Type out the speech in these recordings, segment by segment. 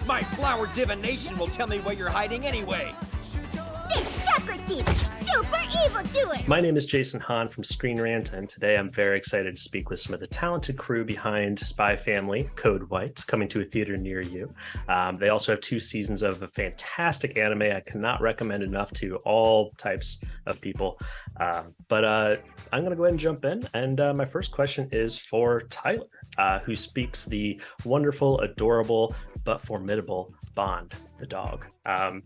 My flower divination will tell me where you're hiding anyway. This chocolate thief, super evil doer. My name is Jason Hahn from Screen Rant, and today I'm very excited to speak with some of the talented crew behind Spy Family, Code White, coming to a theater near you. They also have 2 seasons of a fantastic anime I cannot recommend enough to all types of people. But I'm going to go ahead and jump in. And my first question is for Tyler, who speaks the wonderful, adorable, but formidable Bond, the dog. I'm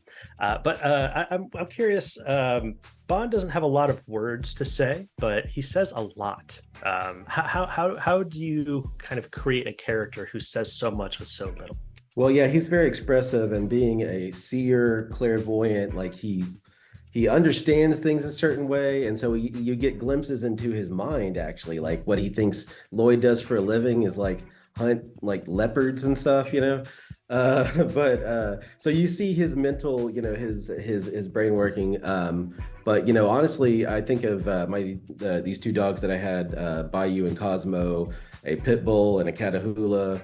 curious. Bond doesn't have a lot of words to say, but he says a lot. How do you kind of create a character who says so much with so little? Well, yeah, he's very expressive, and being a seer, clairvoyant, like he understands things a certain way, and so you get glimpses into his mind. Actually, like what he thinks Lloyd does for a living is like hunt like leopards and stuff, you know. So you see his mental, you know, his brain working. But you know, honestly, I think of these 2 dogs that I had, Bayou and Cosmo, a pit bull and a Catahoula.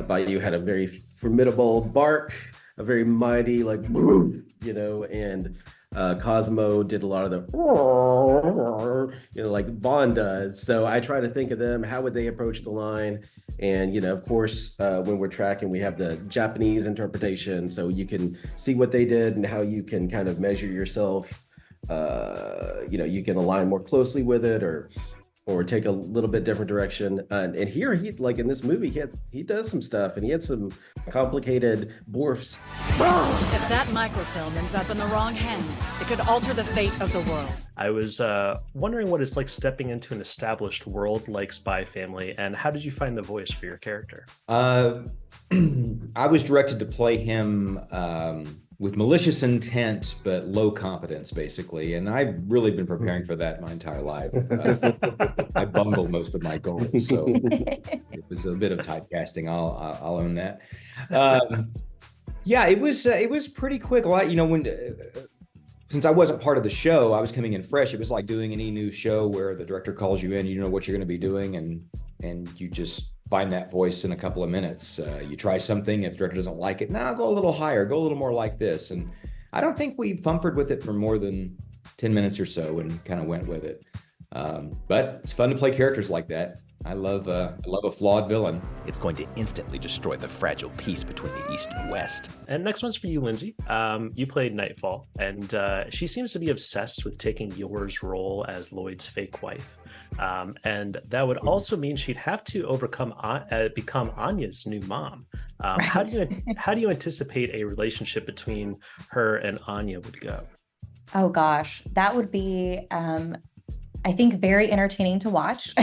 Bayou had a very formidable bark, a very mighty, like, you know, and Cosmo did a lot of the, you know, like Bond does. So I try to think of them, how would they approach the line? And, you know, of course, when we're tracking, we have the Japanese interpretation. So you can see what they did and how you can kind of measure yourself. You know, you can align more closely with it or take a little bit different direction. And here, he, like in this movie, he does some stuff, and he had some complicated morphs. If that microfilm ends up in the wrong hands, it could alter the fate of the world. I was wondering what it's like stepping into an established world like Spy Family, and how did you find the voice for your character? I was directed to play him with malicious intent, but low competence, basically. And I've really been preparing for that my entire life. I bungled most of my goals, so it was a bit of typecasting. I'll own that. Yeah, it was pretty quick. A lot, you know, since I wasn't part of the show, I was coming in fresh. It was like doing any new show where the director calls you in, you know what you're going to be doing, and you just find that voice in a couple of minutes. You try something, if the director doesn't like it, go a little higher, go a little more like this. And I don't think we thumpered with it for more than 10 minutes or so and kind of went with it. But it's fun to play characters like that. I love a flawed villain. It's going to instantly destroy the fragile peace between the East and West. And next one's for you, Lindsay. You played Nightfall, and she seems to be obsessed with taking yours role as Lloyd's fake wife. And that would also mean she'd have to become Anya's new mom. Right. How do you anticipate a relationship between her and Anya would go? Oh gosh, that would be, I think, very entertaining to watch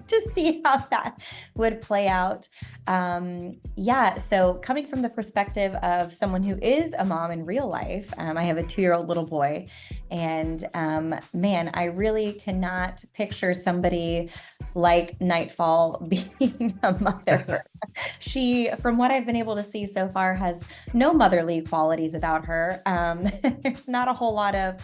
to see how that would play out. Yeah, so coming from the perspective of someone who is a mom in real life, I have a 2-year-old little boy, and man, I really cannot picture somebody like Nightfall being a mother. She, from what I've been able to see so far, has no motherly qualities about her. There's not a whole lot of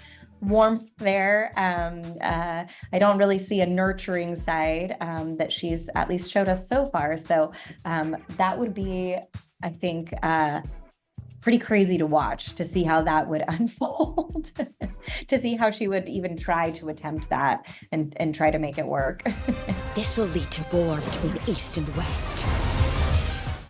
warmth there. I don't really see a nurturing side that she's at least showed us so far. So that would be, I think, pretty crazy to watch, to see how that would unfold, to see how she would even try to attempt that and try to make it work. This will lead to war between East and West.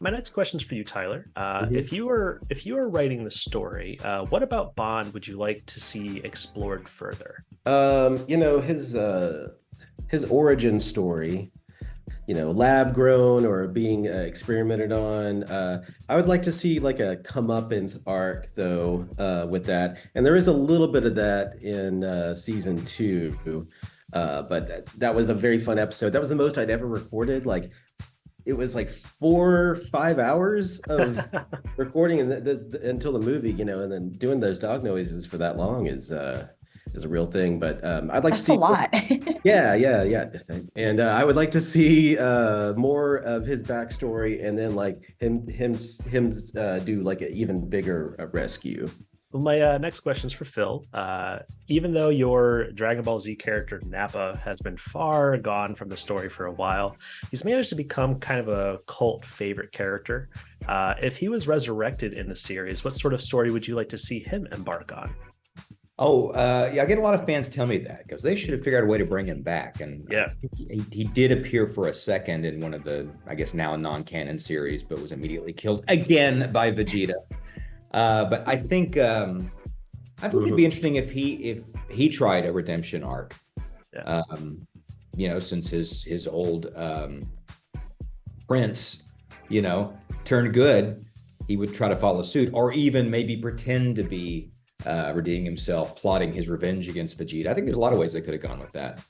My next question's for you, Tyler. If you were writing the story, what about Bond would you like to see explored further? You know, his origin story, you know, lab grown or being experimented on. I would like to see like a comeuppance arc though, with that. And there is a little bit of that in season 2. But that was a very fun episode. That was the most I'd ever recorded. Like, it was like 4 or 5 hours of recording until the movie, you know, and then doing those dog noises for that long is a real thing. But I'd like to see a lot. Yeah. And I would like to see more of his backstory, and then like him do like an even bigger rescue. Well, my next question is for Phil. Even though your Dragon Ball Z character Nappa has been far gone from the story for a while, he's managed to become kind of a cult favorite character. If he was resurrected in the series, what sort of story would you like to see him embark on? Oh, yeah, I get a lot of fans tell me that because they should have figured out a way to bring him back. And Yeah. he did appear for a second in one of the, I guess now non-canon series, but was immediately killed again by Vegeta. But I think it'd be interesting if he tried a redemption arc. Yeah. Since his old prince, turned good, he would try to follow suit, or even maybe pretend to be redeeming himself, plotting his revenge against Vegeta. I think there's a lot of ways they could have gone with that.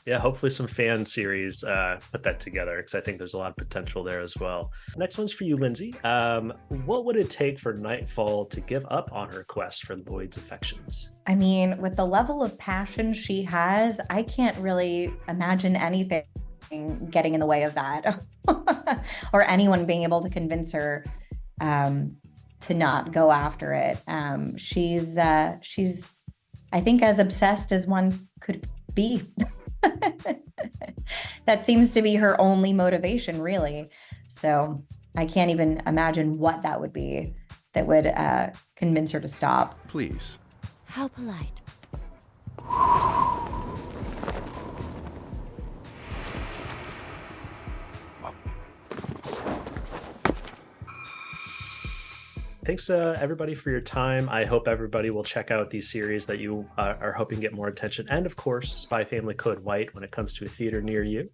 Yeah, hopefully some fan series put that together, because I think there's a lot of potential there as well. Next one's for you, Lindsay. What would it take for Nightfall to give up on her quest for Lloyd's affections? I mean, with the level of passion she has, I can't really imagine anything getting in the way of that or anyone being able to convince her to not go after it. She's I think as obsessed as one could be. That seems to be her only motivation, really. So I can't even imagine what that would be that would convince her to stop. Please. How polite. Thanks, everybody, for your time. I hope everybody will check out these series that you are hoping to get more attention. And, of course, Spy Family Code White when it comes to a theater near you.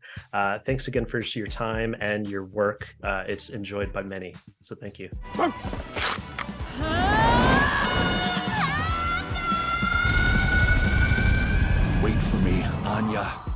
Thanks again for your time and your work. It's enjoyed by many. So thank you. Wait for me, Anya.